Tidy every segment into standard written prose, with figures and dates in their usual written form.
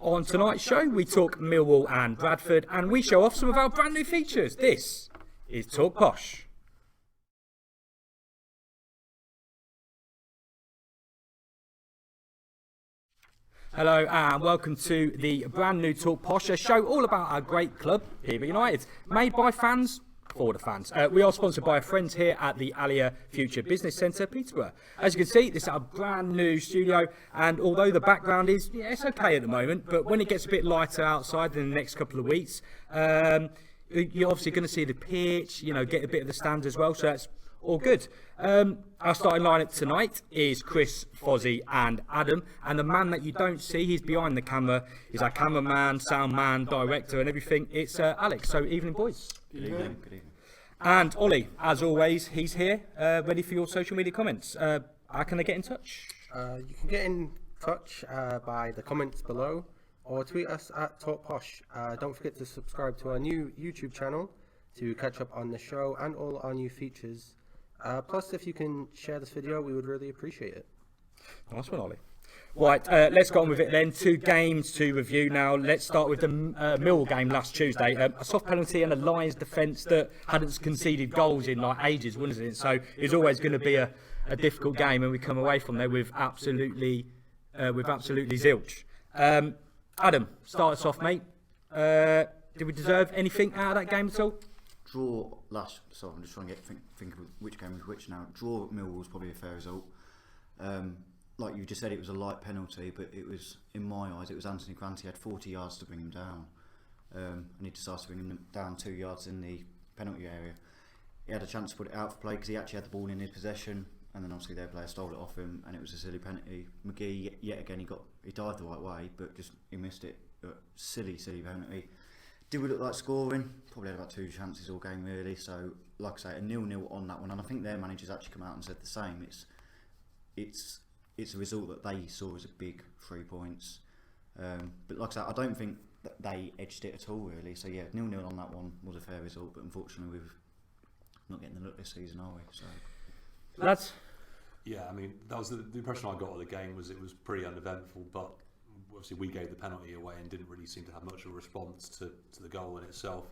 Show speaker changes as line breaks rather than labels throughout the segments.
On tonight's show, we talk Millwall and Bradford, and we show off some of our brand new features. This is Talk Posh. Hello and welcome to the brand new Talk Posh, a show all about our great club, here at United, made by fans for the fans. We are sponsored by our friends here at the Alia Future Business Centre, Peterborough. As you can see, this is our brand new studio, and although the background is, it's okay at the moment, but when it gets a bit lighter outside in the next couple of weeks, you're obviously going to see the pitch, get a bit of the stands as well, so that's all good. Our starting lineup tonight is Chris, Fozzie and Adam, and the man that you don't see, he's behind the camera, is our cameraman, sound man, director and everything. It's Alex. So evening, boys.
Good evening. Good evening.
And Ollie, as always, he's here, ready for your social media comments. How can they get in touch?
You can get in touch by the comments below or tweet us at TalkPosh. Don't forget to subscribe to our new YouTube channel to catch up on the show and all our new features. Plus, if you can share this video, we would really appreciate it.
Nice one, Ollie. Right, let's go on with it then. 2 games to review now. Let's start with the Millwall game last Tuesday. A soft penalty and a Lions defence that hadn't conceded goals in like ages, wasn't it? So it's always going to be a difficult game, and we come away from there with absolutely zilch. Adam, start us off, mate. Did we deserve anything out of that game at all?
Draw last. So I'm just trying to think of which game was which now. Draw at Millwall was probably a fair result. Like you just said, it was a light penalty, but it was, in my eyes, it was Anthony Grant. He had 40 yards to bring him down, and he decided to bring him down 2 yards in the penalty area. He had a chance to put it out for play because he actually had the ball in his possession, and then obviously their player stole it off him, and it was a silly penalty. McGee yet again he dived the right way, but just he missed it. Silly penalty. Did we look like scoring? Probably had about 2 chances all game really. So like I say, a 0-0 on that one, and I think their managers actually come out and said the same. It's a result that they saw as a big 3 points. But like I say, I don't think that they edged it at all really. So yeah, 0-0 on that one was a fair result, but unfortunately we're not getting the look this season, are we? So
Lads?
Yeah, I mean, that was the impression I got of the game was it was pretty uneventful, but obviously we gave the penalty away and didn't really seem to have much of a response to the goal in itself.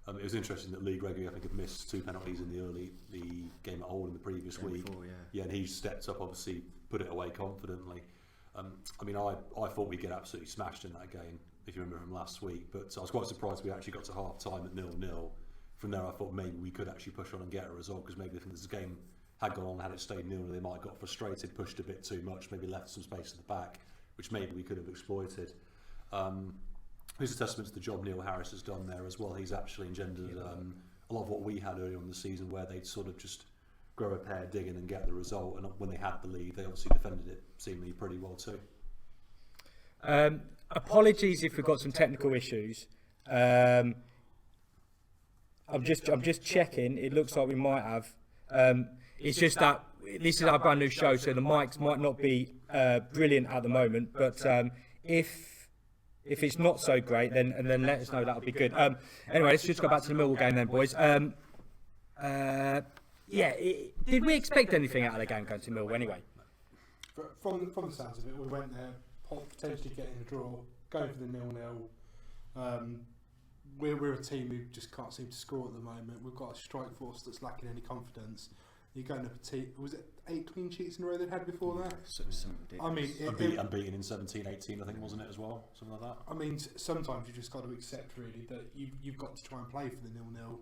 It was interesting that Lee Gregory, I think, had missed 2 penalties in the game at Hull in the previous week.
Before,
yeah, and he stepped up, obviously, put it away confidently. I mean, I thought we'd get absolutely smashed in that game, if you remember from last week, but I was quite surprised we actually got to half time at 0-0. From there, I thought maybe we could actually push on and get a result, because maybe if this game had gone on, had it stayed 0-0, they might have got frustrated, pushed a bit too much, maybe left some space at the back, which maybe we could have exploited. It's a testament to the job Neil Harris has done there as well. He's actually engendered a lot of what we had earlier in the season, where they'd sort of just grow a pair, dig in and get the result, and when they had the lead, they obviously defended it seemingly pretty well too.
Apologies if we've got some technical issues. I'm just checking. It looks like we might have. It's just that this is our brand new show, so the mics might not be brilliant at the moment. But if it's not so great, then let us know. That'll be good. Anyway, let's just go back to the Millwall game then, boys. Did we expect anything out of the game going to Millwall anyway?
From the sounds of it, we went there potentially getting a draw, going for the 0-0. We're a team who just can't seem to score at the moment. We've got a strike force that's lacking any confidence. You're going up a team. Was it 8 clean sheets in a row they'd had before that? I mean,
unbeaten in 17-18, I think, wasn't it as well? Something like that.
I mean, sometimes you just got to accept really that you've got to try and play for the 0-0.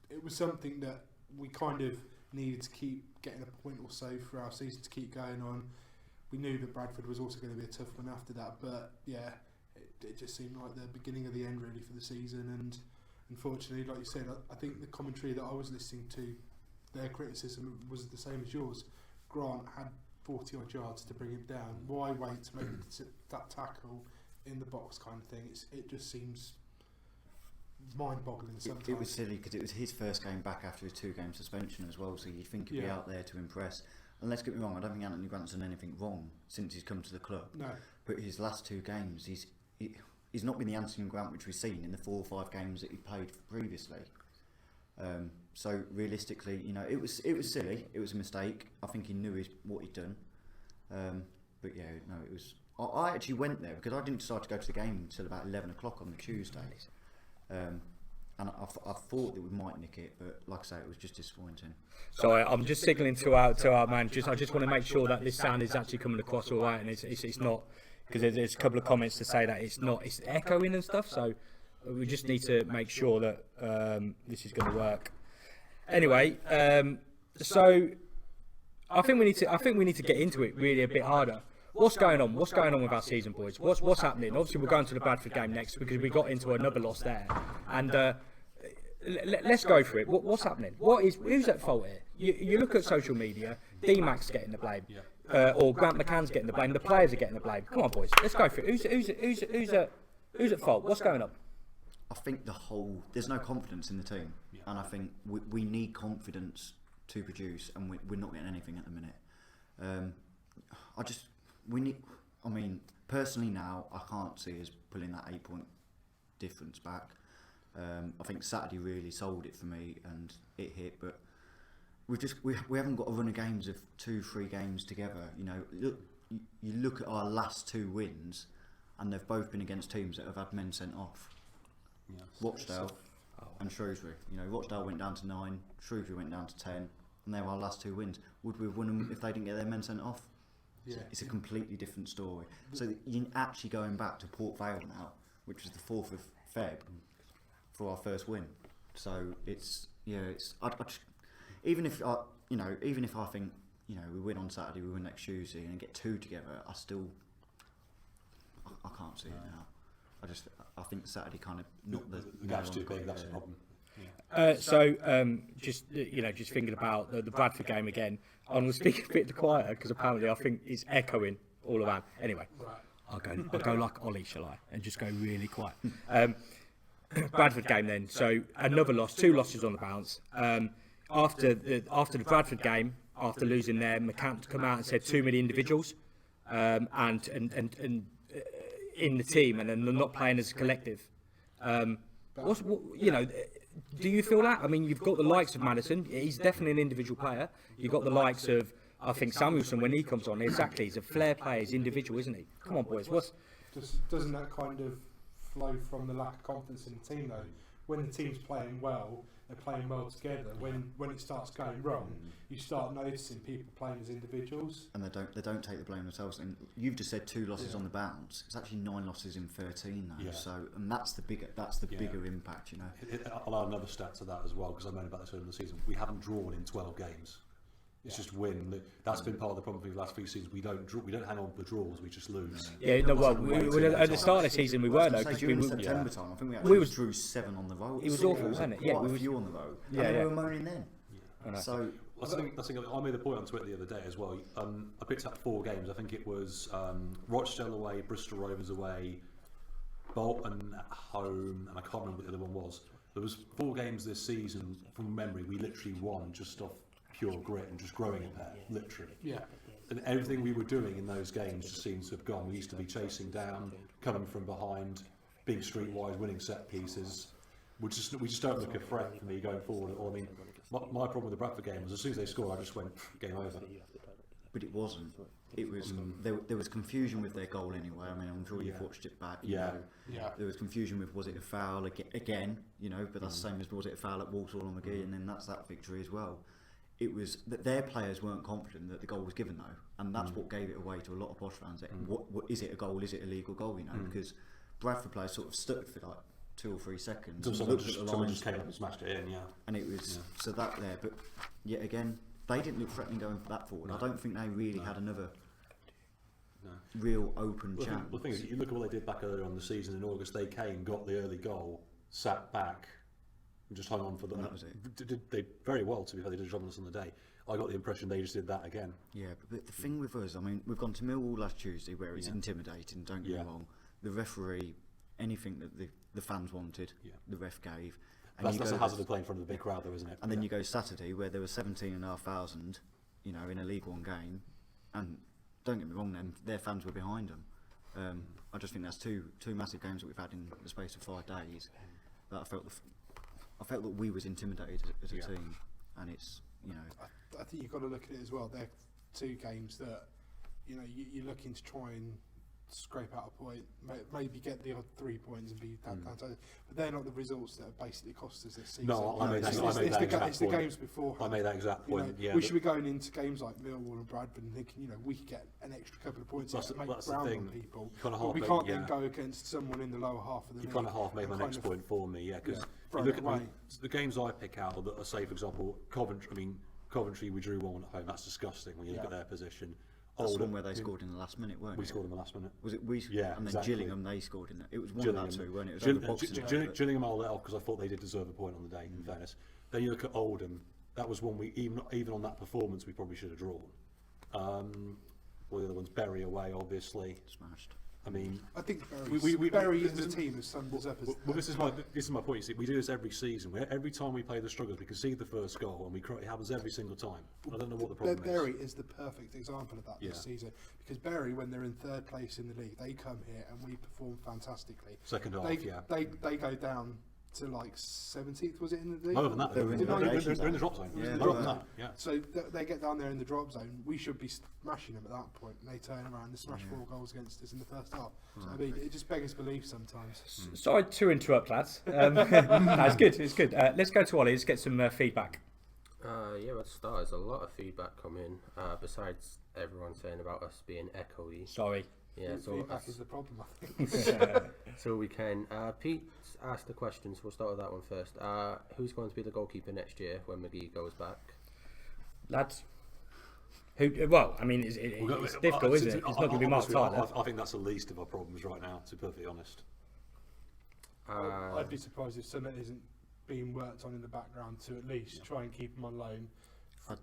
It was something that we kind of needed to keep getting a point or so for our season to keep going on. We knew that Bradford was also going to be a tough one after that, but yeah, it just seemed like the beginning of the end really for the season. And unfortunately, like you said, I think the commentary that I was listening to, their criticism was the same as yours. Grant had 40 odd yards to bring him down. Why wait to make that tackle in the box kind of thing? It just seems mind-boggling sometimes.
It was silly because it was his first game back after his 2-game suspension as well, so you'd think he'd be out there to impress. And let's get me wrong, I don't think Anthony Grant's done anything wrong since he's come to the club.
No.
But his last 2 games, he's not been the Anthony Grant which we've seen in the 4 or 5 games that he played previously. So realistically, it was silly. It was a mistake. I think he knew what he'd done. But yeah, no, it was I actually went there because I didn't decide to go to the game until about 11 o'clock on the Tuesday. And I thought that we might nick it, but like I say, it was just disappointing.
So I'm just signalling to our man. I just want to make sure that this sound is actually coming across all right, and it's not, because there's a couple of comments to say that it's echoing and stuff. So we just need to make sure that this is going to work. Anyway, so I think we need to get into it really a bit harder. What's going on? What's going on with our season, boys? What's happening? Obviously, we're going to the Bradford game next because we got into another loss there. And let's go for it. What's happening? Who's at fault here? You look at social media. D-Mac's getting the blame, or Grant McCann's getting the blame. The players are getting the blame. Come on, boys. Let's go for it. Who's at fault? What's going on?
I think there's no confidence in the team, and I think we need confidence to produce, and we're not getting anything at the minute. I mean, personally now, I can't see us pulling that 8-point difference back. I think Saturday really sold it for me, and it hit, but we haven't got a run of games of 2-3 games together. You know, you look at our last 2 wins, and they've both been against teams that have had men sent off.
Yes.
Rochdale and Shrewsbury. You know, Rochdale went down to 9, Shrewsbury went down to 10, and they were our last 2 wins. Would we have won them if they didn't get their men sent off?
Yeah.
It's a completely different story. So you're actually going back to Port Vale now, which was the 4th of Feb, for our first win. So even if I think, you know, we win on Saturday, we win next Tuesday, and get 2 together, I can't see it now. I think Saturday kind of not the
gap's too big. That's the problem.
Just thinking about the Bradford game again. I'm going to speak a bit quieter because apparently I think it's echoing all around. Anyway, I'll go like Ollie, shall I, and just go really quiet. Bradford game then. So another loss, 2 losses on the bounce. After the Bradford game, after losing there, McCann come out and said too many individuals, and in the team, and then they're not playing as a collective. Do you feel that? I mean, you've got the likes of Madison. He's definitely an individual player. You've got the likes of, I think, Samuelson when he comes on. Exactly, he's a flair player. He's individual, isn't he? Come on, boys.
Doesn't that kind of flow from the lack of confidence in the team, though? When the team's playing well, they're playing well together. When it starts going wrong, you start noticing people playing as individuals.
And they don't take the blame themselves. And you've just said 2 losses on the bounce. It's actually 9 losses in 13 now.
Yeah.
So, and that's the bigger impact, you know.
I'll add another stat to that as well, because I moaned about this earlier in the season. We haven't drawn in 12 games. It's just win. That's been part of the problem for the last few seasons. We don't hang on for draws. We just lose.
Yeah, no. Well, at the start of the season we were though, because
during September time, I think we drew 7 on the road.
It was awful, wasn't it?
Yeah, we were few on the road. And we were moaning then.
Yeah.
So
I made the point on Twitter the other day as well. I picked up 4 games. I think it was Rochdale away, Bristol Rovers away, Bolton at home, and I can't remember what the other one was. There was 4 games this season from memory. We literally won just off pure grit and just growing a pair, literally.
Yeah.
And everything we were doing in those games just seems to have gone. We used to be chasing down, coming from behind, being streetwise, winning set pieces. We just don't look a threat for me going forward. Or I mean, my problem with the Bradford game was as soon as they scored, I just went game over.
But it wasn't. It was there was confusion with their goal anyway. I mean, I'm sure you've watched it back. You know, there was confusion with was it a foul again? You know, but that's the same as was it a foul at Walsall on McGee, and then that's that victory as well. It was that their players weren't confident that the goal was given though, and that's what gave it away to a lot of Posh fans. That what is it a goal? Is it a legal goal? You know, because Bradford players sort of stood for like 2 or 3 seconds.
Someone just came up and smashed it in,
and it was so that there. But yet again, they didn't look threatening going that forward. I don't think they really had another real open chance.
The thing is, you look at what they did back earlier on the season in August. They came, got the early goal, sat back, and just hung on for them.
That was it.
They very well, to be fair. They did on us on the day. I got the impression they just did that again.
Yeah, but the thing with us, I mean, we've gone to Millwall last Tuesday where it's intimidating. Don't get me wrong. The referee, anything that the fans wanted, the ref gave.
And that's the hazard of playing in front of the big crowd, though, isn't it?
And then you go Saturday where there were 17,500, you know, in a League One game, and don't get me wrong, then their fans were behind them. I just think that's two massive games that we've had in the space of 5 days. That I felt that we was intimidated as a team, and it's, you know.
I think you've got to look at it as well. They're 2 games that, you know, you're looking to try and scrape out a point, maybe get the odd 3 points and be that kind of. But they're not the results that have basically cost us this season.
No, I made that
It's the games before.
I made that exact point. Yeah,
we should be going into games like Millwall and Bradford and thinking, we could get an extra couple of points to make ground on people. But we can't then go against someone in the lower half of the league.
You kind of half made my next point for me, because you look at the games I pick out that are, say, for example, Coventry, we drew 1 at home. That's disgusting when you look at their position.
That's one where they scored in the last minute, weren't it?
We scored in the last minute.
Was it we?
Yeah,
and then
exactly.
Gillingham, they scored in that. It was one of that two, weren't it? It was
Gillingham I'll let off because I thought they did deserve a point on the day, in fairness. Then you look at Oldham, that was one we, even on that performance, we probably should have drawn. Well, the other one's Bury away, obviously.
Smashed.
I mean,
I think Bury as a team has summed us up.
Well, this is my point. You see, we do this every season. Every time we play the struggles, we concede the first goal, and it happens every single time. I don't know what the problem is.
Bury is the perfect example of that this season, because Bury, when they're in third place in the league, they come here and we perform fantastically.
Second half,
they go down to like 17th, was it, in the league?
Other than that, they're in the drop zone. Yeah.
So they get down there in the drop zone. We should be smashing them at that point, and they turn around and smash 4 goals against us in the first half. So I mean, it just beggars belief sometimes.
Sorry to interrupt, lads. No, it's good. It's good. Let's go to Ollie. Let's get some feedback.
Let's start. There's a lot of feedback coming. Besides everyone saying about us being echoey.
Sorry.
Yeah, so feedback is the problem, I think.
So we can. Pete asked the question, so we'll start with that one first. Who's going to be the goalkeeper next year when McGee goes back?
Lads. Well, I mean, it's difficult, isn't it? It's not going to be Mark Tyler.
I think that's the least of our problems right now, to be perfectly honest.
I'd be surprised if Summit isn't being worked on in the background to at least try and keep him on loan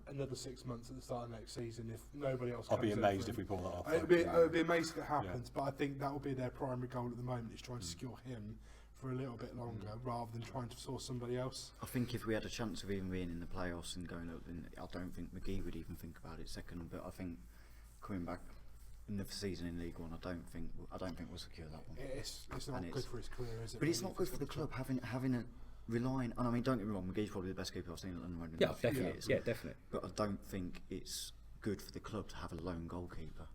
another 6 months at the start of next season if nobody else comes.
I'd be amazed if we pull that off.
I'd be amazed if it happens, but I think that will be their primary goal at the moment, is trying to secure him for a little bit longer rather than trying to source somebody else.
I think if we had a chance of even being in the playoffs and going up, I don't think McGee would even think about it second. But I think coming back another season in League One, I don't think we'll secure that one.
It's not good for his career, is it?
But it's not good for the club having a relying. And I mean, don't get me wrong, McGee's probably the best keeper I've seen at the moment.
Yeah, definitely. Yeah, definitely.
But I don't think it's good for the club to have a lone goalkeeper.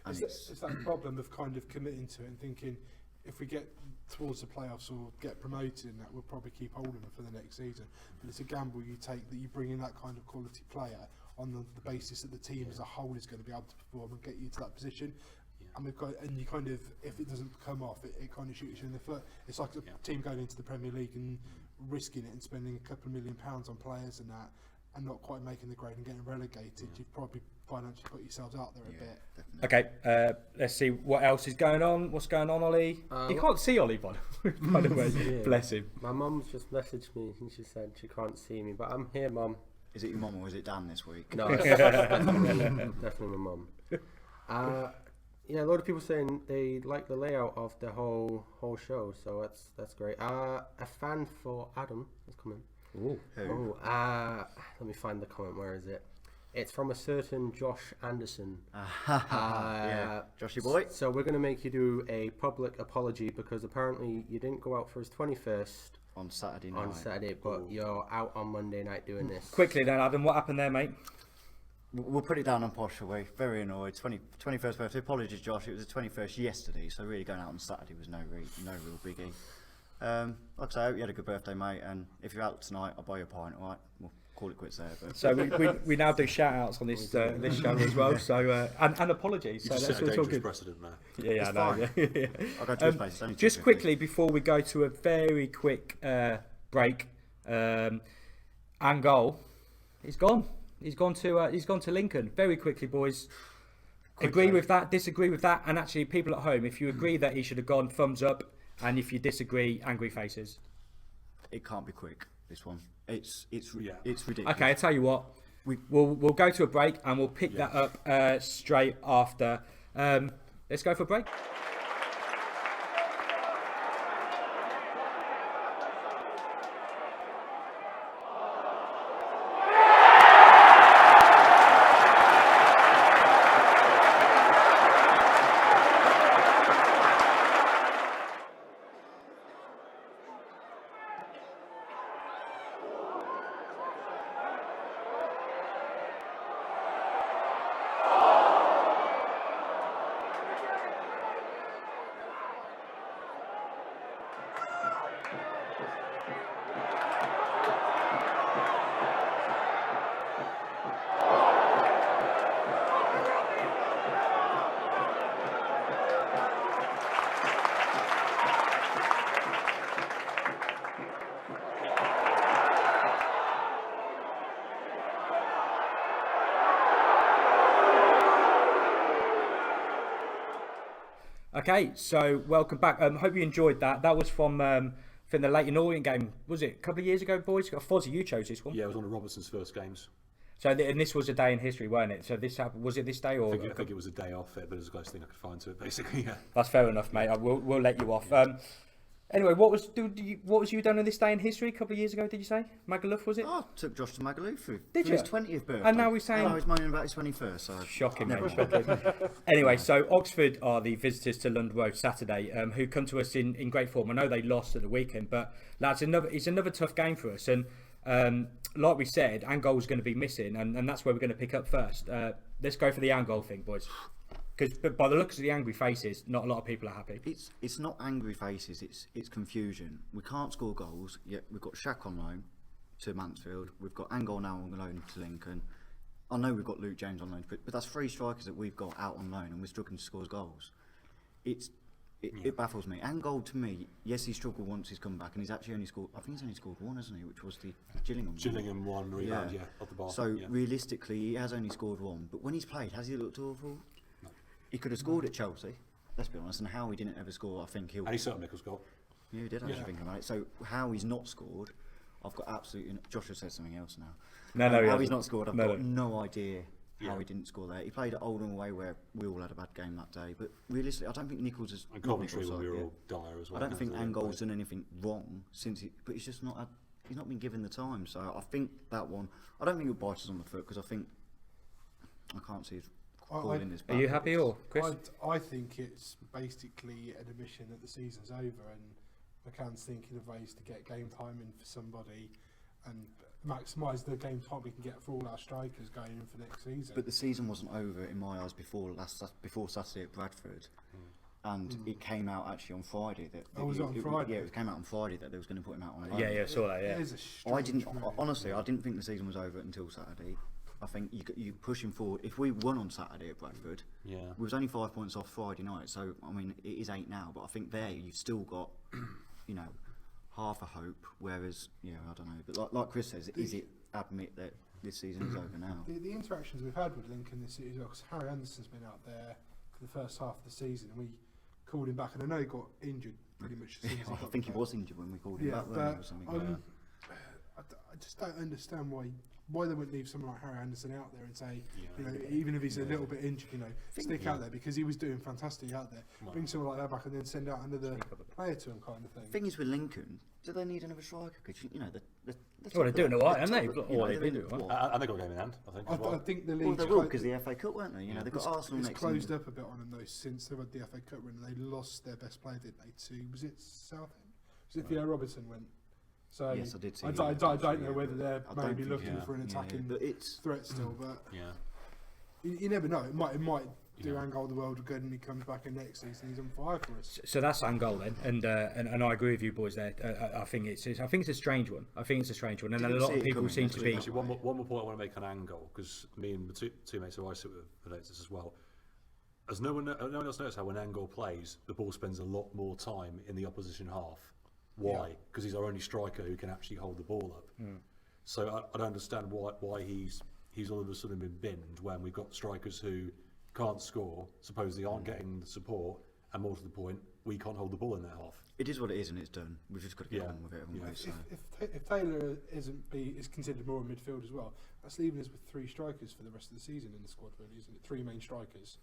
And
it's that problem of kind of committing to it and thinking, if we get towards the playoffs or get promoted in that, we'll probably keep holding them for the next season. But it's a gamble you take that you bring in that kind of quality player on the basis that the team as a whole is going to be able to perform and get you to that position. And you kind of, if it doesn't come off, it kind of shoots you in the foot. It's like a team going into the Premier League and risking it and spending a couple of £1 million on players and that, and not quite making the grade and getting relegated. You've probably financially put yourselves out there a bit.
Definitely.
Okay, let's see what else is going on. What's going on, Ollie? You can't see Ollie, by the way. Bless him.
My mum's just messaged me and she said she can't see me, but I'm here, Mum.
Is it your mum or is it Dan this week?
No, it's definitely my mum. A lot of people saying they like the layout of the whole show, so that's great. A fan for Adam has come in.
Ooh.
Let me find the comment. Where is it? It's from a certain Josh Anderson.
Joshy boy.
So we're going to make you do a public apology because apparently you didn't go out for his 21st
on Saturday night.
But you're out on Monday night doing this.
Quickly then, Adam, what happened there, mate?
We'll put it down on Posh away. Very annoyed. 21st birthday. Apologies, Josh. It was the 21st yesterday, so really going out on Saturday was no real biggie. Like I say, I hope you had a good birthday, mate. And if you're out tonight, I'll buy you a pint. All right, we'll call it quits there. But.
So we now do shout outs on this this show as well. So and apologies.
You
so
just
that's
set a
all
dangerous
good.
precedent there.
Yeah, I know. Yeah.
I'll go to his place. It's only
Just
2:50.
quickly before we go to a very quick break, Angol, he's gone. He's gone to Lincoln. Very quickly, boys. Agree with that, disagree with that, and actually, people at home, if you agree that he should have gone, thumbs up, and if you disagree, angry faces.
It can't be quick. This one. It's ridiculous.
Okay, I tell you what. We'll go to a break and we'll pick that up straight after. Let's go for a break. Okay, so welcome back. Hope you enjoyed that. That was from I think the Leighton Orient game. Was it a couple of years ago, boys? Fozzie, you chose this one.
Yeah, it was one of Robertson's first games.
So and this was a day in history, weren't it? So this happened. Was it this day or?
I think it was a day off it, but it was the closest thing I could find to it, basically. Yeah.
That's fair enough, mate. We'll let you off. Anyway, what was you done on this day in history a couple of years ago? Did you say Magaluf, was it?
Oh, I took Josh to Magaluf for
Did
his
you?
20th birthday.
And now we're saying-
Oh, he's moaning about his 21st. So
Shocking, mate. Shocking. Anyway, so Oxford are the visitors to London Road Saturday, who come to us in great form. I know they lost at the weekend, but lads, it's another tough game for us. And like we said, Angol's going to be missing, and that's where we're going to pick up first. Let's go for the Angol thing, boys. Because by the looks of the angry faces, not a lot of people are happy.
it's not angry faces. It's confusion. We can't score goals yet. We've got Shaq on loan to Mansfield. We've got Angol now on loan to Lincoln. I know we've got Luke James on loan, but that's 3 strikers that we've got out on loan, and we're struggling to score goals. It baffles me. Angol, to me, yes, he struggled once he's come back, and he's actually only scored. I think he's only scored 1, hasn't he? Which was the Gillingham
one rebound, off the bar.
So
yeah.
realistically, he has only scored 1. But when he's played, has he looked awful?
No.
He could have scored at Chelsea. Let's be honest. And how he didn't ever score, I think he'll.
And he set up Nicholls' goal.
Yeah, he did actually think about it. So how he's not scored, I've got absolutely. Joshua said something else now.
No,
how he's not scored, I've got
no.
no idea how he didn't score there. He played at Oldham away where we all had a bad game that day. But realistically, I don't think Nicholls has.
And Coventry when we were all dire as well.
I don't think Angol's done anything wrong since he, but he's just not had. He's not been given the time. So I think that one. I don't think it'll bite us on the foot because I think I can't see his.
Are you happy or Chris?
I think it's basically an admission that the season's over and McCann's thinking of ways to get game time in for somebody and maximise the game time we can get for all our strikers going in for next season.
But the season wasn't over in my eyes before Saturday at Bradford, and it came out actually on Friday that.
Was it on Friday?
Yeah, it came out on Friday that they was going to put him out on.
Yeah, I saw that. Yeah.
It is a
I didn't
strange move.
honestly. I didn't think the season was over until Saturday. I think you push him forward. If we won on Saturday at Bradford, we was only 5 points off Friday night. So I mean, it is 8 now. But I think there you've still got, half a hope. Whereas, I don't know. But like Chris says, is it admit that this season is over now?
The interactions we've had with Lincoln this season, because Harry Anderson's been out there for the first half of the season, and we called him back, and I know he got injured pretty much. As soon as
I think he was injured when we called him back.
but
Or something.
I just don't understand why they wouldn't leave someone like Harry Anderson out there and say, even if he's a little bit injured, stick out there because he was doing fantastic out there. Bring someone like that back and then send out another player to him, kind of thing.
The thing is with Lincoln, do they need another striker? Because
They're doing all right, haven't they? Or they've been doing all right.
And they got a game in hand, I think. As well.
I think the
Well,
league's
they will because the FA Cup, weren't they? They've got Arsenal
it's
next.
closed up a bit on them though since they had the FA Cup run. They lost their best player, didn't they? To was it Southend? Was it Theo Robertson went? So
Yes, I did see
I
that,
don't know whether they're
I don't
maybe
think-
looking for an attacking
but it's
threat still, but
Yeah.
you never know. It might do Angol the world good, and he comes back in next season. He's on fire for us.
So that's Angol then, and I agree with you boys there. I think it's a strange one. And a
Didn't
lot
see
of
it
people
coming,
seem to be.
Actually, one more point I want to make on Angol, because me and the two mates who I sit with relate to this as well. As no one else knows how when Angol plays, the ball spends a lot more time in the opposition half. Why? Because he's our only striker who can actually hold the ball up. So I don't understand why he's all of a sudden been binned when we've got strikers who can't score, supposedly aren't getting the support, and more to the point, we can't hold the ball in that half.
It is what it is, and it's done. We've just got to get on with it, haven't we? So.
If Taylor is considered more a midfield as well, that's leaving us with 3 strikers for the rest of the season in the squad, really, isn't it? 3 main strikers.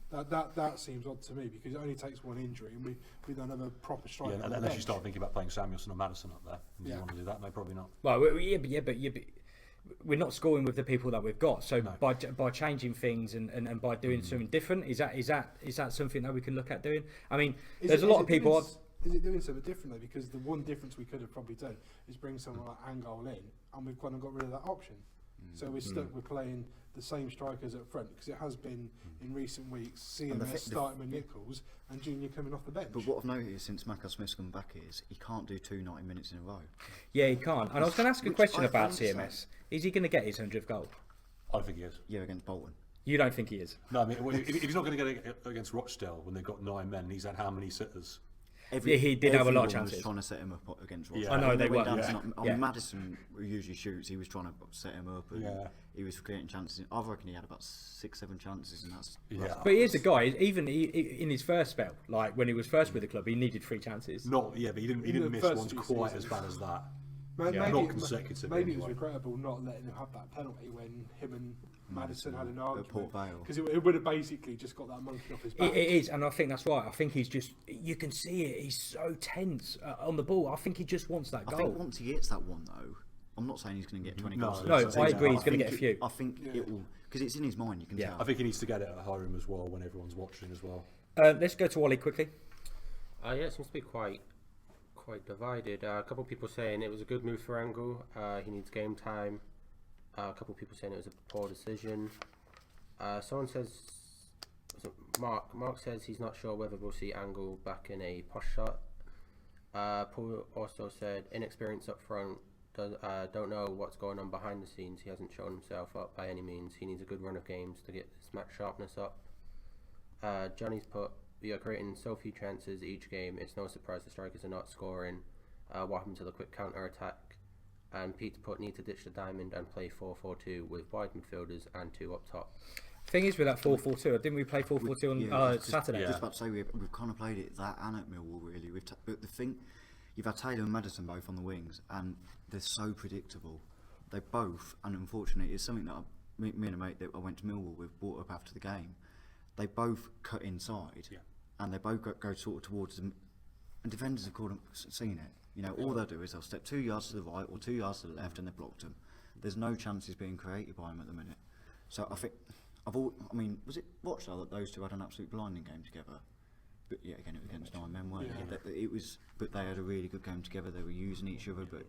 That seems odd to me because it only takes one injury and we don't have a proper striker.
Yeah,
on the
unless you
bench.
start thinking about playing Samuelson or Madison up there. Do you want to do that? No, probably not.
Well, but we're not scoring with the people that we've got. So by changing things and by doing something different, is that something that we can look at doing? I mean, there's a lot of people.
Is it doing something different though? Because the one difference we could have probably done is bring someone like Angol in, and we've kind of got rid of that option. So we're stuck with playing the same strikers up front because it has been in recent weeks CMS starting with Nicholls and Junior coming off the bench.
But what I've noticed since Macca Smith's come back is he can't do 2 90 minutes in a row.
Yeah, he can't. And I was going to ask a
Which
question
I
about
understand.
CMS. Is he going to get his 100th goal?
I think he is.
Yeah, against Bolton.
You don't think he is?
No, I mean, if he's not going to get it against Rochdale when they've got 9 men, he's had how many sitters?
he did have a lot of
everyone
chances.
was trying to set him up against Ross.
Yeah.
I know, they were,
I
yeah.
mean,
Yeah.
Maddison usually shoots. He was trying to set him up, and
Yeah.
he was creating chances. I reckon he had about 6-7 chances, and that's
Yeah.
But he is a guy. Even in his first spell, like when he was first with the club, he needed 3 chances.
But he
In
didn't
the
miss
first
ones
two
quite as
seasons.
bad as that.
Maybe,
Not consecutively,
Maybe it was
anyway.
regrettable not letting him have that penalty when him and Maddison had an
at
argument.
Port Vale.
Because it would have basically just got that monkey off his back.
It is, and I think that's right. I think he's just, you can see it, he's so tense on the ball. I think he just wants that
I
goal.
think once he gets that one, though, I'm not saying he's going to get 20
No,
goals.
No,
I
I agree, he's going to
think
get a few.
I think it will, because it's in his mind, you can
Yeah.
tell.
I think he needs to get it at home as well when everyone's watching as well.
Let's go to Ollie quickly.
Yeah, it seems to be quite divided. A couple of people saying it was a good move for Angle. He needs game time. A couple of people saying it was a poor decision. Someone says, was it Mark? Mark says he's not sure whether we'll see Angle back in a posh shot. Paul also said inexperience up front. Don't know what's going on behind the scenes. He hasn't shown himself up by any means. He needs a good run of games to get his match sharpness up. Johnny's put, we are creating so few chances each game. It's no surprise the strikers are not scoring. What happened to the quick counter attack? And Pete's put, need to ditch the diamond and play 4-4-2 with wide midfielders and 2 up top.
Thing is with that 4-4-2, didn't we play 4-4-2 on Saturday?
Just about to say we've kind of played it that and at Millwall really. But the thing, you've had Taylor and Maddison both on the wings, and they're so predictable. They both, and unfortunately, it's something that me and a mate that I went to Millwall with brought up after the game. They both cut inside, and they both go sort of towards them, and defenders have seen it. You know, all they'll do is they'll step 2 yards to the right or 2 yards to the left, and they've blocked them. There's no chances being created by them at the minute. So I think was it Rochdale that those two had an absolute blinding game together? But yeah, again, it was against 9 men, weren't it? But they had a really good game together. They were using each other, but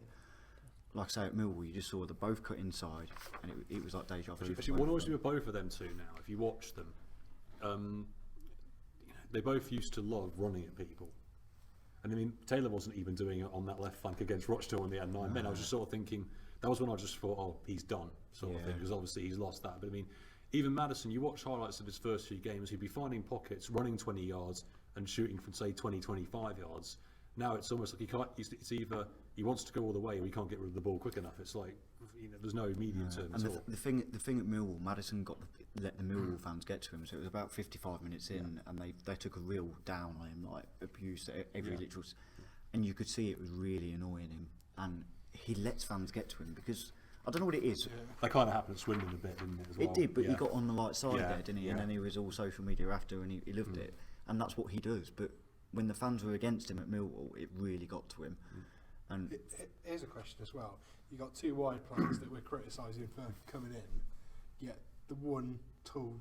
like I say, at Millwall, you just saw they both cut inside, and it was like deja vu.
Actually, what always do with both of them two now, if you watch them, they both used to love running at people. And I mean, Taylor wasn't even doing it on that left flank against Rochdale when they had 9 men. I was just sort of thinking, that was when I just thought, oh, he's done, sort of thing, because obviously he's lost that. But I mean, even Maddison, you watch highlights of his first few games, he'd be finding pockets, running 20 yards and shooting from, say, 20-25 yards. Now it's almost like he can't, it's either he wants to go all the way or he can't get rid of the ball quick enough. It's like, there's no medium term
and
at all.
the thing at Millwall, Maddison let the Millwall fans get to him, so it was about 55 minutes in, and they took a real down on him, like abuse at every literal, and you could see it was really annoying him, and he lets fans get to him because I don't know what it is.
That kind of happened at Swindon a bit, didn't it? As well?
It did, but he got on the right side
Yeah,
there, didn't he? And then he was all social media after, and he loved it, and that's what he does. But when the fans were against him at Millwall, it really got to him. And
Here's a question as well. You got 2 wide players that we're criticising for coming in, yet the one tall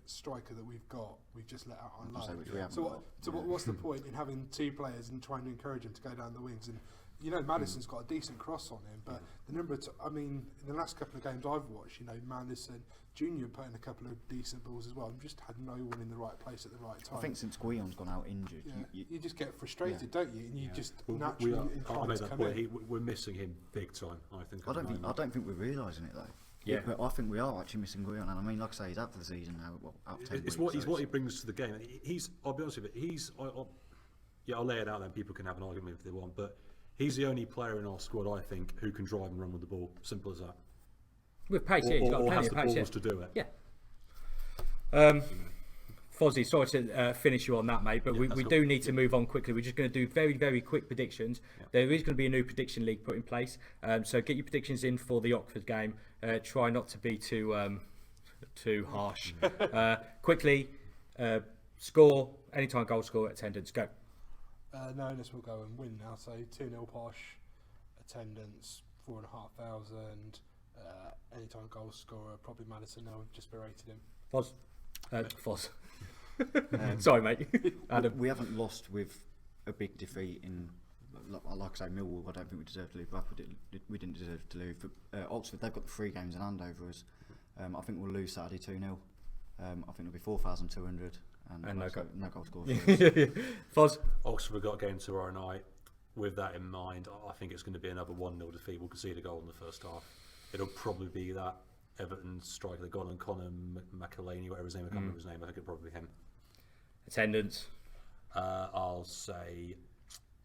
striker that we've got, we've just let out on loan.
which we haven't
So,
got.
what's the point in having 2 players and trying to encourage them to go down the wings? And you know, Maddison's got a decent cross on him, but the number of I mean, in the last couple of games I've watched, you know, Maddison Junior putting a couple of decent balls as well. I've just had no one in the right place at the right time.
I think since Guillon's gone out injured,
you just get frustrated, don't you? And you just
Well,
naturally
I
inclined
made
to
that
come
point.
in.
We're missing him big time. I think.
I don't think we're realising it though.
Yeah.
But I think we are actually missing Guillon, and I mean, like I say, he's out for the season now. Well, out for 10
It's
weeks,
what he brings to the game. I'll be honest with you. I'll lay it out there. People can have an argument if they want, but he's the only player in our squad, I think, who can drive and run with the ball. Simple as that.
With pace, yeah, he's got
or
plenty
has
of
the
pace.
balls to do it.
Yeah. Fozzie, sorry to finish you on that, mate, but we
that's
do need to move on quickly. We're just going to do very, very quick predictions. There is going to be a new prediction league put in place, so get your predictions in for the Oxford game. Try not to be too harsh. Quickly, score, anytime goal score, attendance, go.
Nonus will go and win now, so 2-0 posh, attendance 4,500, anytime goal scorer, probably Maddison. Now, just berated him.
Foz. Sorry, mate. Adam.
We haven't lost with a big defeat in, like I say, Millwall. I don't think we deserve to lose. Blackpool we didn't deserve to lose. But Oxford, they've got the 3 games in hand over us. I think we'll lose Saturday 2-0. I think it'll be 4,200 and no goal scored.
Foz.
Oxford have got a game tomorrow night. With that in mind, I think it's going to be another 1-0 defeat. We'll concede a goal in the first half. It'll probably be that Everton striker that got on Conor McElhaney, whatever his name, I can't remember his name. I think it'll probably be him.
Attendance.
I'll say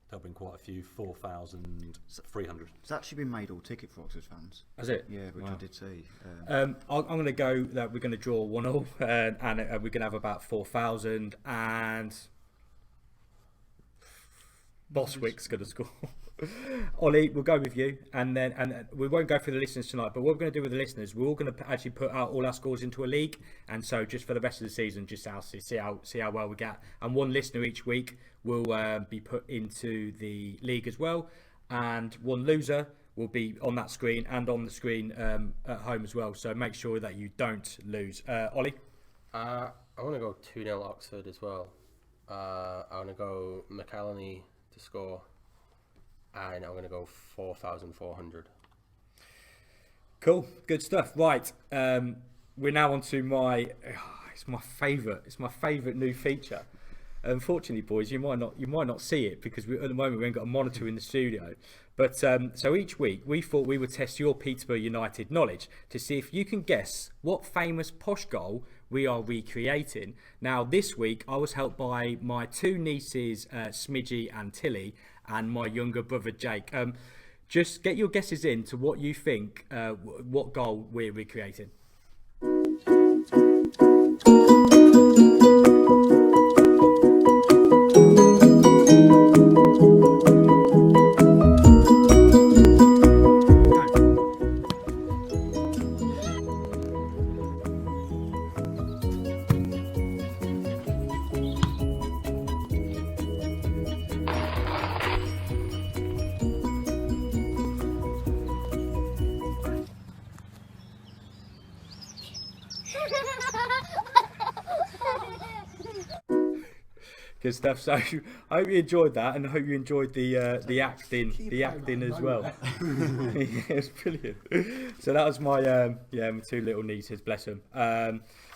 There'll been quite a few, 4,300.
It's actually been made all ticket for Oxford fans.
Has it?
Yeah, which
Wow.
I did see.
I'm going to go that we're going to draw 1-1, and we're going to have about 4,000, and Boswick's going to score. Ollie, we'll go with you, and we won't go for the listeners tonight. But what we're going to do with the listeners, we're all going to actually put out all our scores into a league, and so just for the rest of the season, just see how well we get. And one listener each week will be put into the league as well, and one loser will be on that screen and on the screen at home as well. So make sure that you don't lose. Ollie,
I want to go 2-0 Oxford as well. I want to go McAlhenney to score. And I'm going to go 4,400.
cool, good stuff. Right, we're now on to it's my favourite new feature. Unfortunately, boys, you might not see it because at the moment we haven't got a monitor in the studio. But so each week we thought we would test your Peterborough United knowledge to see if you can guess what famous posh goal we are recreating. Now this week I was helped by my two nieces, Smidgy and Tilly, and my younger brother Jake. Just get your guesses in to what you think, what goal we're recreating. Good stuff. So I hope you enjoyed that, and I hope you enjoyed the acting as well. Yeah, it was brilliant. So that was my my two little nieces, bless them.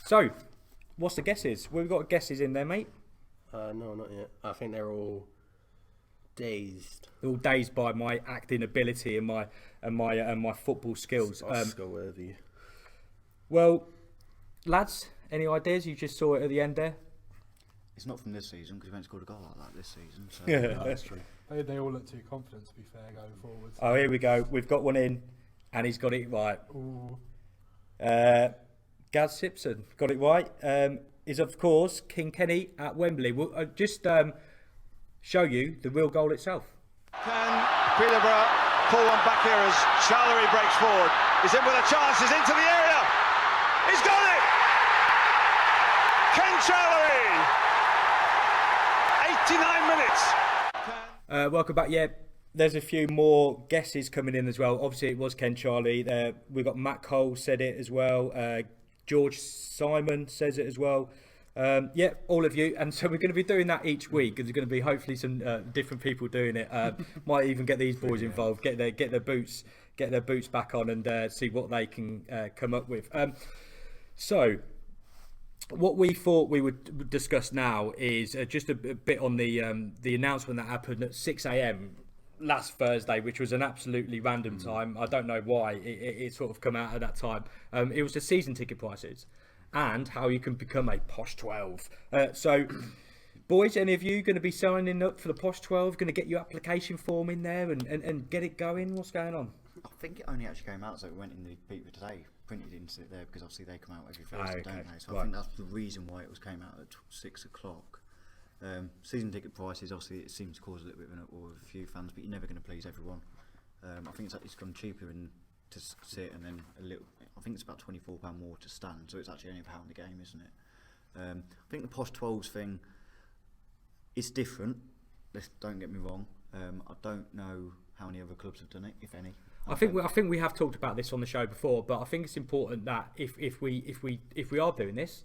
So what's the guesses? We've got guesses in there, mate.
No, not yet. I think they're all dazed.
They're all dazed by my acting ability and my football skills.
Oscar worthy.
Well, lads, any ideas? You just saw it at the end there.
It's not from this season because we haven't scored a goal like that this season. So.
No, that's true.
They all look too confident, to be fair, going forward.
Oh, here we go. We've got one in, and he's got it right.
Ooh.
Gaz Simpson got it right. Is of course King Kenny at Wembley. We'll just show you the real goal itself.
Can Peterborough pull one back here as Charlery breaks forward? He's in with a chance, he's into the area! He's got it! Ken Charlery! 89 minutes!
Welcome back. Yeah, there's a few more guesses coming in as well. Obviously it was Ken Charlie. We've got Matt Cole said it as well. George Simon says it as well. Yeah, all of you. And so we're going to be doing that each week. There's going to be hopefully some different people doing it. Might even get these boys involved, get their boots back on, and see what they can come up with. So what we thought we would discuss now is just a bit on the announcement that happened at 6 a.m. last Thursday, which was an absolutely random time. I don't know why it sort of come out at that time. It was the season ticket prices and how you can become a Posh 12. So, boys, any of you going to be signing up for the Posh 12? Going to get your application form in there and get it going? What's going on?
I think it only actually came out, so it went in the paper today, printed into it there, because obviously they come out every Thursday,
okay.
don't they? So
Right.
I think that's the reason why it came out at 6 o'clock. Season ticket prices, obviously, it seems to cause a little bit of an uproar with a few fans, but you're never going to please everyone. I think it's gone cheaper to sit, and then I think it's about £24 more to stand, so it's actually only £1 a game, isn't it? I think the Posh 12s thing is different. Don't get me wrong. I don't know how many other clubs have done it, if any.
I think we have talked about this on the show before, but I think it's important that if we are doing this,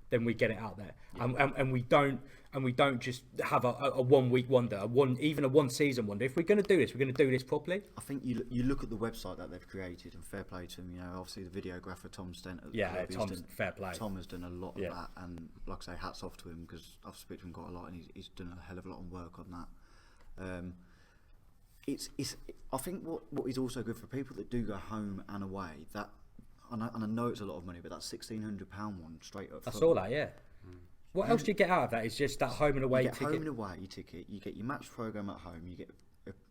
then we get it out there, and we don't just have a 1 week wonder, even a 1 season wonder. If we're going to do this, we're going to do this properly.
I think you look at the website that they've created, and fair play to them. You know, obviously the videographer Tom Stent at the club,
Tom's fair play.
Tom has done a lot of
Yeah.
that, and like I say, hats off to him, because I've spoken to him quite a lot, and he's done a hell of a lot of work on that. I think what is also good for people that do go home and away, that and I know it's a lot of money, but that £1,600 one straight up.
I
front,
saw that, yeah. What else do you get out of that? It's just that home and away
you get
ticket.
home and away ticket. You get your match program at home. You get,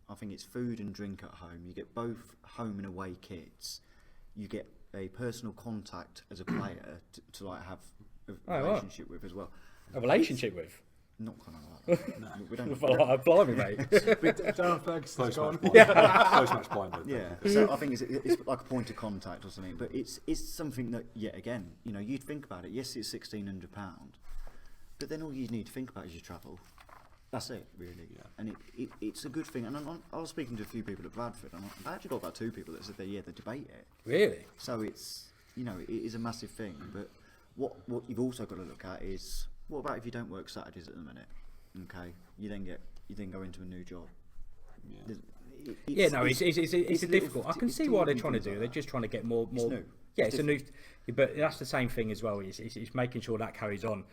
I think it's food and drink at home. You get both home and away kits. You get a personal contact as a player to like have a relationship with as well.
A relationship with?
Not kind of like that. No, we don't.
Blimey, mate.
Darren Ferguson's gone.
Close match point. But
Yeah, so I think it's like a point of contact or something. But it's something that, yet again, you know, you'd think about it. Yes, it's £1,600, but then all you need to think about is your travel. That's it, really.
Yeah.
And it's a good thing. And I was speaking to a few people at Bradford, and I actually got about 2 people that said they debate it.
Really?
So it's, you know, it is a massive thing. But what you've also got to look at is, what about if you don't work Saturdays at the minute? Okay, you then go into a new job.
Yeah. It's a difficult. I can see what they're trying to do. They're just trying to get more.
It's new.
Yeah, it's a new. But that's the same thing as well. It's making sure that carries on.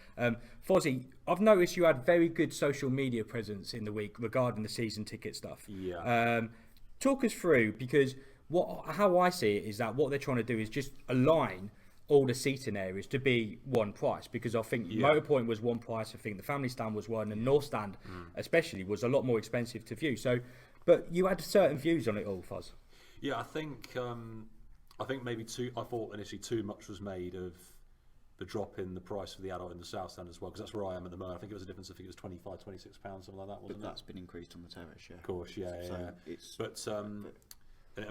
Fozzie, I've noticed you had very good social media presence in the week regarding the season ticket stuff.
Yeah.
Talk us through, because how I see it is that what they're trying to do is just align all the seating areas to be one price, because I think Motorpoint was one price, I think the family stand was one, and North stand especially was a lot more expensive to view. So, but you had certain views on it all, Foz.
Yeah, I think maybe I thought initially too much was made of the drop in the price for the adult in the South Stand as well, because that's where I am at the moment. I think it was a difference. I think it was £25, £26, something like that, wasn't
But that's been increased on the terrace, yeah.
Of course, yeah.
So it's,
but I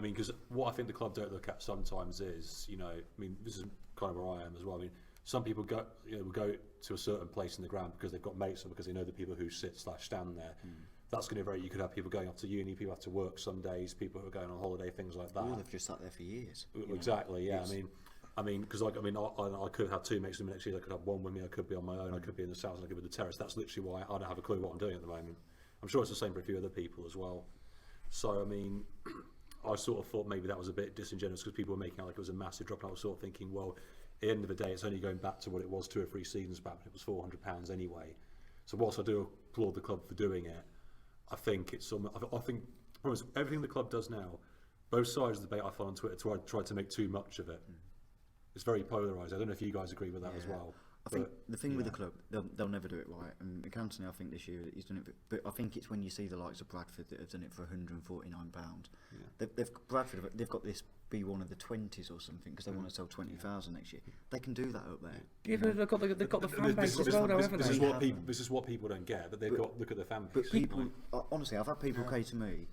mean, because what I think the club don't look at sometimes is, you know, I mean, this is kind of where I am as well. I mean, some people will go to a certain place in the ground because they've got mates or because they know the people who stand there. That's going to vary. You could have people going off to uni, people have to work some days, people who are going on holiday, things like that.
or they've just sat there for years.
Exactly, yeah. I mean, because I could have had 2 mates with me next year. I could have one with me. I could be on my own. I could be in the South, and I could be with the terrace. That's literally why I don't have a clue what I'm doing at the moment. I'm sure it's the same for a few other people as well. So I mean, I sort of thought maybe that was a bit disingenuous because people were making out like it was a massive drop. And I was sort of thinking, well, at the end of the day, it's only going back to what it was 2 or 3 seasons back when it was £400 anyway. So whilst I do applaud the club for doing it, I think it's I think everything the club does now, both sides of the debate I find on Twitter try to make too much of it. It's very polarised. I don't know if you guys agree with that as well.
I think the thing with the club, they'll never do it right. And McAntony, I think this year he's done it, but I think it's when you see the likes of Bradford that have done it for £149. Bradford, they've got this be one of the 20s or something because they want to sell 20,000 next year. They can do that up there.
Yeah, but they've got the fan base as well, haven't they?
This is what people don't get. That they've got look at the fan base.
But people, honestly, I've had people say to me,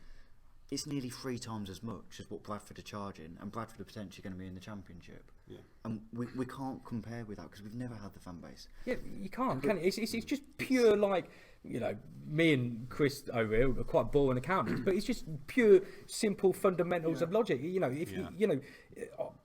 it's nearly 3 times as much as what Bradford are charging, and Bradford are potentially going to be in the Championship.
Yeah.
And we can't compare with that because we've never had the fan base.
Yeah, you can't, can it? It's just pure, like, you know, me and Chris over here are quite boring accountants, but it's just pure, simple fundamentals of logic. You know, if you know,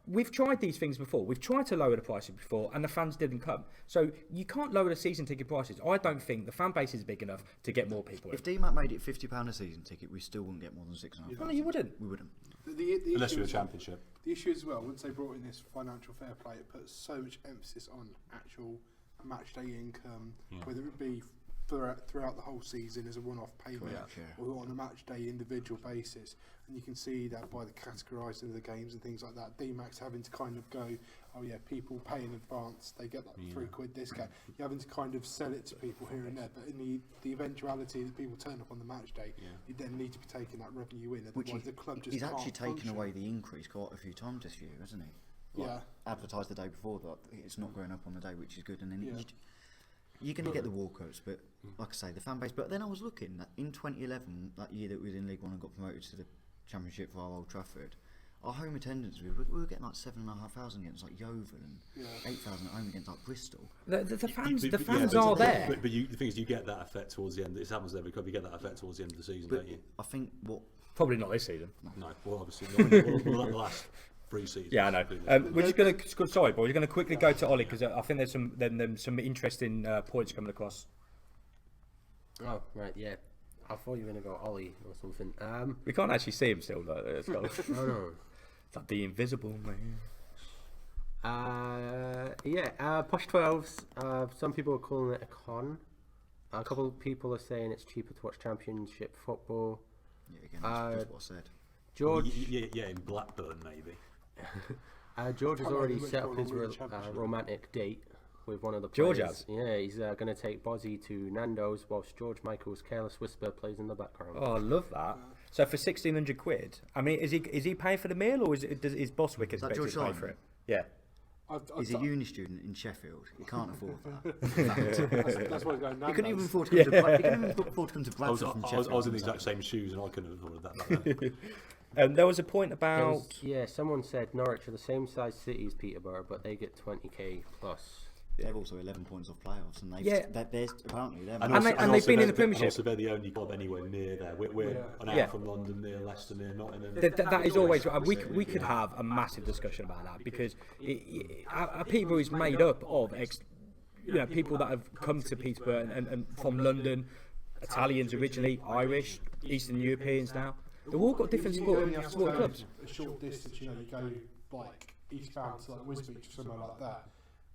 we've tried these things before. We've tried to lower the prices before, and the fans didn't come. So you can't lower the season ticket prices. I don't think the fan base is big enough to get more people.
If DMAT made it £50 a season ticket, we still wouldn't get more than 6,500.
No, you wouldn't.
We wouldn't.
The
Unless you're a
issue
Championship.
The issue as well, once they brought in this financial fair play, it puts so much emphasis on actual match day income, whether it be throughout the whole season as a one-off payment or on a match day individual basis. And you can see that by the categorising of the games and things like that. DMAX having to kind of go, oh yeah, people pay in advance, they get like £3 discount. You're having to kind of sell it to people here and there, but in the eventuality that people turn up on the match day, you then need to be taking that revenue in. Otherwise the club just
he's
can't
actually taken
function.
away the increase quite a few times this year, hasn't he? Like, advertised the day before that it's not going up on the day, which is good, and then you're going to get the walkouts, but like I say, the fan base. But then I was looking that in 2011, that year that we was in League One and got promoted to the Championship for our Old Trafford, our home attendance we were getting like 7,500 against like Yeovil and 8,000 at home against like Bristol.
The fans are there.
But the thing is, you get that effect towards the end. It happens every club. You get that effect towards the end of the season, don't you?
I think
Probably not this season.
No, well, obviously not. Well, the last 3 seasons.
Yeah, I know. We're just going to sorry, boy. We're going to quickly go to Ollie because I think there's some interesting points coming across.
Oh right, yeah. I thought you were gonna go Ollie or something.
We can't actually see him still though. It's
no.
It's like the invisible man.
Posh 12s. Some people are calling it a con. A couple of people are saying it's cheaper to watch Championship football.
yeah, again, that's what I said.
George,
Yeah, in Blackburn maybe.
George has
Probably
already
much
set
more
up his
longer than Championship.
romantic date with one of the
George
players.
has?
Yeah, he's going to take Bozzy to Nando's whilst George Michael's Careless Whisper plays in the background.
Oh, I love that. So for 1,600 quid, I mean, is he paying for the meal, or is Boswick expected
George
to pay
Simon?
for it? Yeah.
He's a uni student in Sheffield. He can't afford that.
That's why he's going
He couldn't even
Nando's.
afford to come to. He couldn't even afford to come to
I was,
Bradford from
I
Sheffield.
was in the exact same shoes and I couldn't have afforded that back then.
There was a point
There
about
was- yeah, someone said Norwich are the same size city as Peterborough, but they get 20k plus.
They're also 11 points off playoffs, and
Yeah.
there's apparently they're
And
massive.
they've been in the
they're-
Premiership.
And also, they're the only club anywhere near there. We're an hour
Yeah.
from London, near Leicester, near Nottingham.
that is always we could have a massive discussion about that because Peterborough is made up of people that have come to Peterborough and from London, Italians originally, Irish, Eastern Europeans now. They've all got different
You
sport
only have to go
clubs.
a short distance, you go like eastbound to like Wisbech or somewhere like that,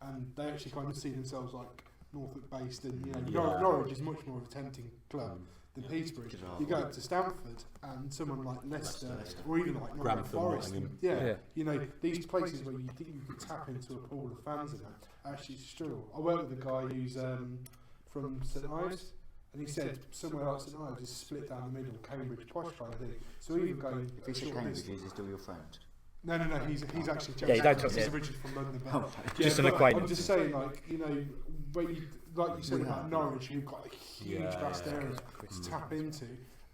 and they actually kind of see themselves like Norfolk based, and Norwich is much more of a tempting club than Peterborough. You go up to Stamford and someone like Leicester or even like Nottingham
Grantham,
Forest,
Nottingham.
these places where you think you could tap into a pool of fans in that actually struggle. I work with a guy who's from St Ives. And he said somewhere like St Ives is split down the middle, Cambridge posh kind of thing. So even going
If
a
he's a
short
Cambridge,
distance.
is he still your friend?
No, he's actually
Yeah, you don't
he's
talk-
originally from London. But
Just an
but
acquaintance.
I'm just saying, where you, like you said about Norwich, you've got a huge vast area to tap into,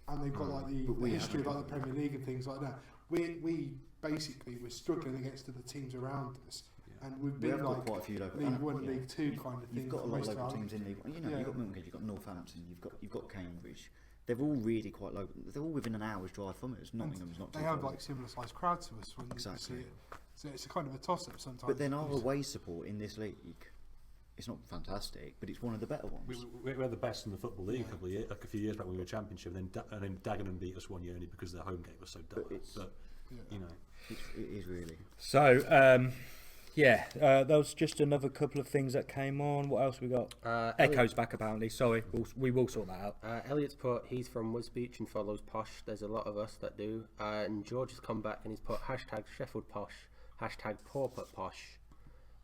and they've got like the history of like the Premier League and things like that. We basically we're struggling against other teams around us, and we've
We
been
have
like
got quite a few local.
League
and,
One,
you know,
League Two kind of thing.
You've got a
for
lot of
most
local
our-
teams in League One.
Yeah.
You've got Milton Keynes, you've got Northampton, you've got Cambridge. They're all really quite local. They're all within an hour's drive from us. Nottingham's not too
They have
far.
like similar sized crowds to us when
Exactly.
you see it. So it's a kind of a toss up sometimes.
But then our away support in this league, it's not fantastic, but it's one of the better ones.
We were the best in the Football League a few years back when we were Championship, and then Dagenham beat us one year only because their home game was so dull. But you know,
It is really.
So there was just another couple of things that came on. What else we got? Echo's back apparently. Sorry, we will sort that out.
Elliot's put he's from Wisbech and follows Posh. There's a lot of us that do. And George has come back and he's put hashtag Sheffield Posh, hashtag Pawput Posh.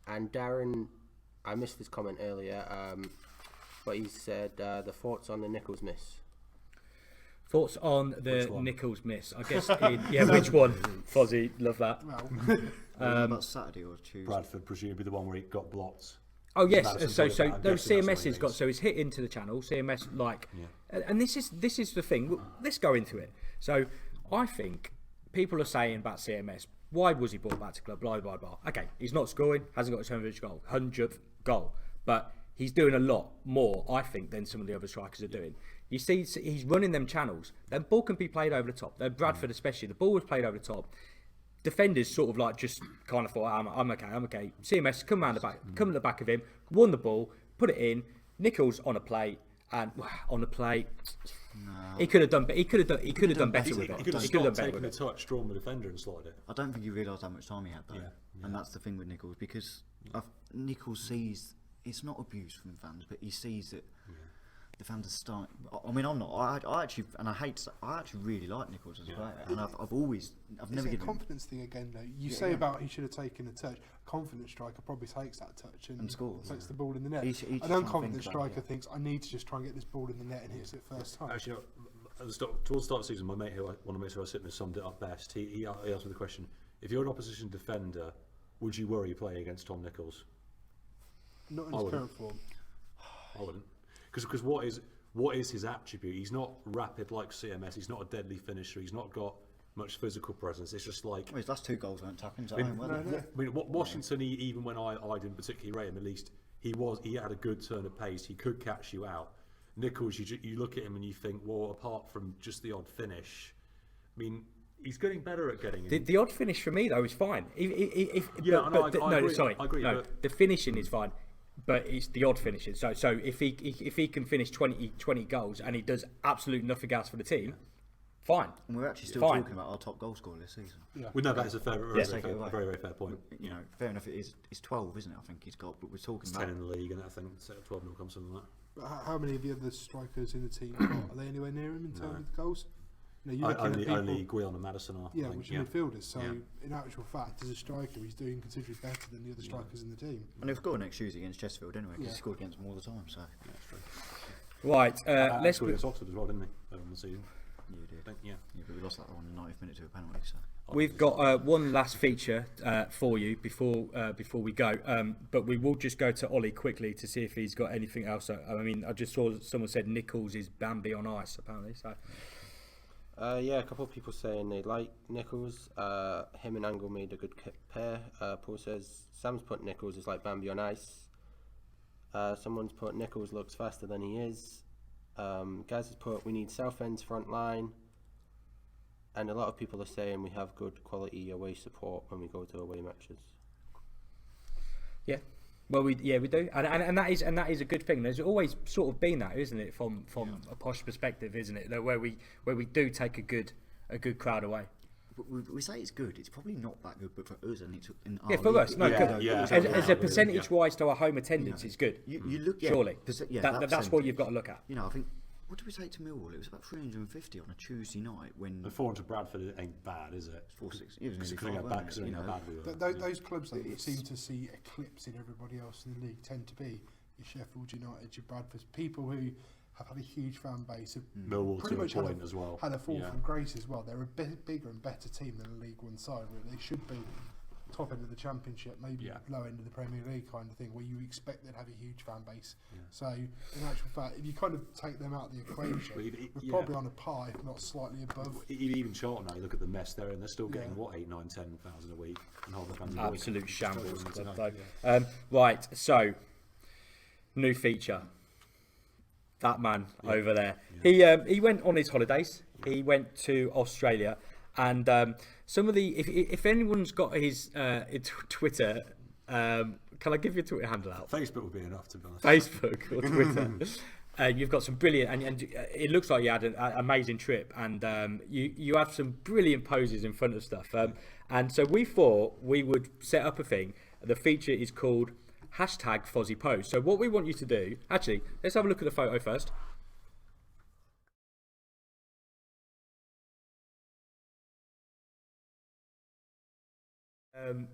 And Darren, I missed this comment earlier, but he said the thoughts on the Nichols miss.
Thoughts on the
Which one?
Nichols miss? I guess. Which one? Fozzie, love that.
About Saturday or Tuesday.
Bradford presumably the one where it got blocked.
Oh yes,
Madison
so
put it back. I'm
those
guessing that's what
CMSs
he
got
means.
so it's hit into the channel. CMS and this is the thing. Let's go into it. So I think people are saying about CMS. Why was he brought back to club? Blah blah blah. Okay, he's not scoring. Hasn't got his 100th goal, but he's doing a lot more, I think, than some of the other strikers are doing. You see, he's running them channels. That ball can be played over the top. Bradford especially, the ball was played over the top. Defenders sort of like just kind of thought, I'm okay. CMS come round the back, come at the back of him, won the ball, put it in. Nichols on a play, and he could have done. He could have done better with it.
He could have
He could have done
stopped
better
taking
with
the
it.
touch, drawn the defender and slide it.
I don't think he realised how much time he had though, and that's the thing with Nichols because Nichols sees it's not abuse from fans, but he sees that the fans are starting. I mean, I'm not. I actually, and I hate. To say, I actually really like Nichols as a player, and I've never
It's a
given.
confidence thing again, though. You say about he should have taken a touch. Confident striker probably takes that touch and
scores.
takes the ball in the net.
He's
An
trying to
unconfident
think about it,
striker thinks, I need to just try and get this ball in the net and hits it first time.
Actually, at the start, towards the start of the season, one of my mates who I sit with summed it up best. He asked me the question: if you're an opposition defender, would you worry playing against Tom Nichols?
Not in
I
his
wouldn't.
current form.
I wouldn't, because what is his attribute? He's not rapid like CMS. He's not a deadly finisher. He's not got much physical presence. It's just like
Well, his last 2 goals weren't tackles at
I mean,
home, were they?
no.
I mean, Washington. Even when I didn't particularly rate him, at least he had a good turn of pace. He could catch you out. Nichols, you look at him and you think, well, apart from just the odd finish, I mean, he's getting better at getting in.
The odd finish for me though is fine.
I agree,
No,
but-
the finishing is fine, but it's the odd finishing. So if he can finish 20 goals and he does absolute nothing else for the team, fine.
And we're actually still
Fine.
talking about our top goal scorer this season.
Well, no, that is a very,
take it away.
very fair point.
You know, fair enough. It's 12, isn't it? I think he's got, but we're talking
It's
about
10 in the league, and I think 12 will come something like that.
But how many of the other strikers in the team are they anywhere near him in terms of goals? You're looking at people,
only Guion and Madison are.
yeah,
I think,
which are midfielders. So
Yeah.
in actual fact, as a striker, he's doing considerably better than the other strikers in the team.
And they've got next Tuesday against Chesterfield anyway, because
Yeah.
he scored against them all the time. So
Right, let's.
scored against Oxford as well, didn't he? On the season.
you did.
Yeah.
Yeah, but we lost that one in the 90th minute to a penalty. So
We've got one last feature for you before we go, but we will just go to Ollie quickly to see if he's got anything else. I mean, I just saw someone said Nichols is Bambi on ice, apparently. So
Yeah, a couple of people saying they like Nichols. Him and Angle made a good pair. Paul says Sam's put Nichols as like Bambi on ice. Someone's put Nichols looks faster than he is. Gaz has put we need Southend's front line. And a lot of people are saying we have good quality away support when we go to away matches.
yeah, well we do, and that is a good thing. There's always sort of been that, isn't it, from a posh perspective, isn't it? That where we do take a good crowd away.
but we say it's good. It's probably not that good, but for us, and it's in our
Yeah, for
league,
us, no,
you
good.
know,
Yeah.
As a percentage wise to our home attendance, is good.
You look, yeah,
Surely,
yeah,
that's what you've got to look at.
You know, I think. What did we take to Millwall? It was about 350 on a Tuesday night when
The 400 Bradford ain't bad, is it?
4-6. It was nearly
Considering how
five,
bad,
wasn't it?
considering
You
how
know.
bad we were.
Those clubs that you seem to see eclipsing everybody else in the league tend to be your Sheffield United, your Bradfords, people who have had a huge fan base. Have
Millwall
pretty
to a
much had
point as well.
Had a fall
Yeah.
from grace as well. They're a bit bigger and better team than a League One side. Really, they should be top end of the Championship, maybe
Yeah.
low end of the Premier League kind of thing, where you expect they'd have a huge fan base.
Yeah.
So, in actual fact, if you kind of take them out of the equation,
But
we're
yeah.
probably on a par, if not slightly above.
Even Charlton now, you look at the mess there, and they're still getting
Yeah.
what 8, 9, 10,000 a week, and half the fans are
Absolute shambles.
Struggling
So,
tonight,
right, so new feature. That man over there. He went on his holidays. He went to Australia, and some of the if anyone's got his Twitter, can I give your Twitter handle out?
Facebook would be enough, to be honest.
Facebook or Twitter. You've got some brilliant, and it looks like you had an amazing trip, and you have some brilliant poses in front of stuff. And so we thought we would set up a thing. The feature is called #FozzyPose. So what we want you to do, actually, let's have a look at the photo first.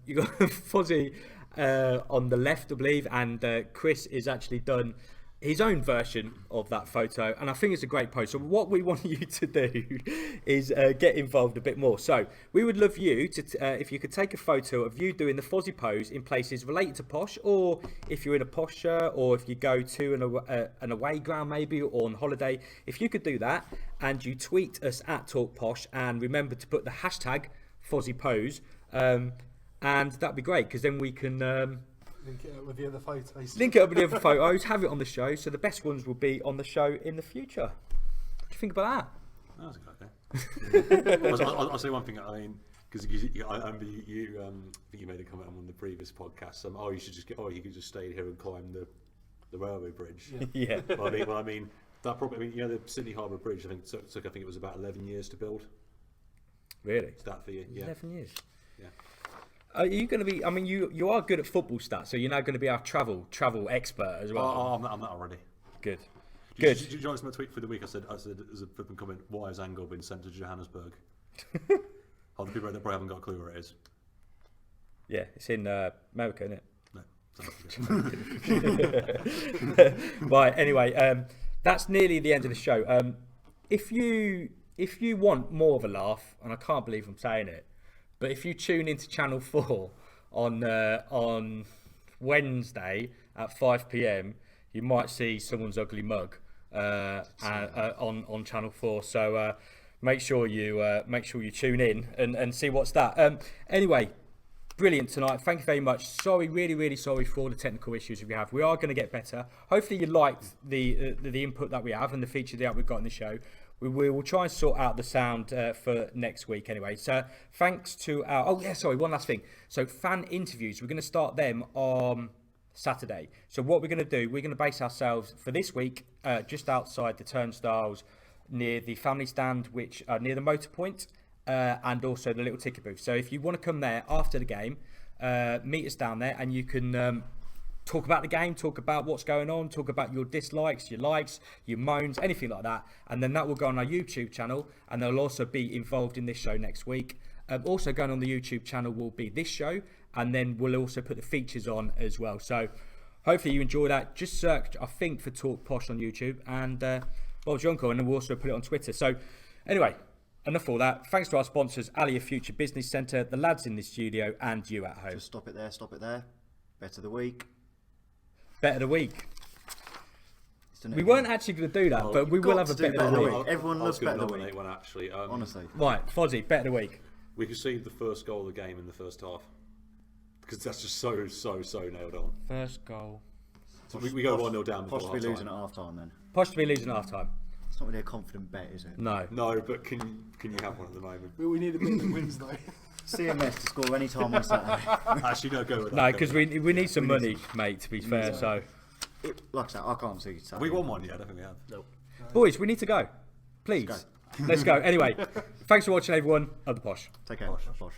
You got Fozzy on the left, I believe, and Chris has actually done his own version of that photo, and I think it's a great post. So what we want you to do is get involved a bit more. So we would love you to, if you could take a photo of you doing the Fozzy pose in places related to Posh, or if you're in a Posh shirt, or if you go to an away ground maybe, or on holiday. If you could do that, and you tweet us at TalkPosh, and remember to put the hashtag Fozzy pose, and that'd be great, because then we can
Link it up with the other photos.
link it up with the other photos, have it on the show, so the best ones will be on the show in the future. What do you think about that?
That was a good idea. I'll say one thing. I mean, because I remember you I think you made a comment on one of the previous podcasts. You should just you could just stay here and climb the railway bridge.
Yeah.
Well, I mean, that probably. I mean, the Sydney Harbour Bridge. I think took. I think it was about 11 years to build.
Really?
Is that for you? Yeah.
11 years.
Yeah.
Are you going to be? I mean, you are good at football stats, so you're now going to be our travel expert as well.
I'm not already.
Good.
Do
Good.
you know my tweet for the week? I said as a flipping comment, why has Angle been sent to Johannesburg? The people out there probably haven't got a clue where it is.
Yeah, it's in America, isn't
No.
it? Right. Anyway, that's nearly the end of the show. If you want more of a laugh, and I can't believe I'm saying it, but if you tune into Channel 4 on Wednesday at 5 p.m, you might see someone's ugly mug on Channel 4. So make sure you tune in and see what's that. Anyway, brilliant tonight. Thank you very much. Sorry, really sorry for all the technical issues we have. We are going to get better. Hopefully you liked the input that we have and the feature that we've got in the show. We will try and sort out the sound for next week anyway. So thanks to our... one last thing. So fan interviews, we're going to start them on Saturday. So what we're going to do, we're going to base ourselves for this week just outside the turnstiles near the family stand, which are near the motor point, and also the little ticket booth. So if you want to come there after the game, meet us down there, and you can talk about the game, talk about what's going on, talk about your dislikes, your likes, your moans, anything like that. And then that will go on our YouTube channel, and they'll also be involved in this show next week. Also going on the YouTube channel will be this show, and then we'll also put the features on as well. So hopefully you enjoy that. Just search, I think, for Talk Posh on YouTube, and Bob's your uncle, and then we'll also put it on Twitter. So anyway, enough of all that. Thanks to our sponsors, Alia Future Business Centre, the lads in the studio, and you at home.
Just stop it there, stop it there. Bet of the week.
Bet of the week. We weren't actually going to do that, but we will have a bet of the week.
Everyone loves bet of the week.
One actually.
Honestly.
Right, Fozzie, bet of the week.
We conceded the first goal of the game in the first half. Because that's just so nailed on.
First goal.
So we go 1-0 down before
Possibly
half-time.
losing at half-time then.
Posh to be losing at half time.
It's not really a confident bet, is it?
No.
No, but can you have one at the moment?
We need a bit that wins though.
CMS to score any time on Saturday.
Actually, no, go with that.
No, because we need some money, mate, to be fair. So,
Like I said, I can't see Saturday.
We won one yet, I don't think we have.
Nope.
boys, we need to go. Please. Let's go. Anyway, thanks for watching, everyone. Of the Posh.
Take care. Posh.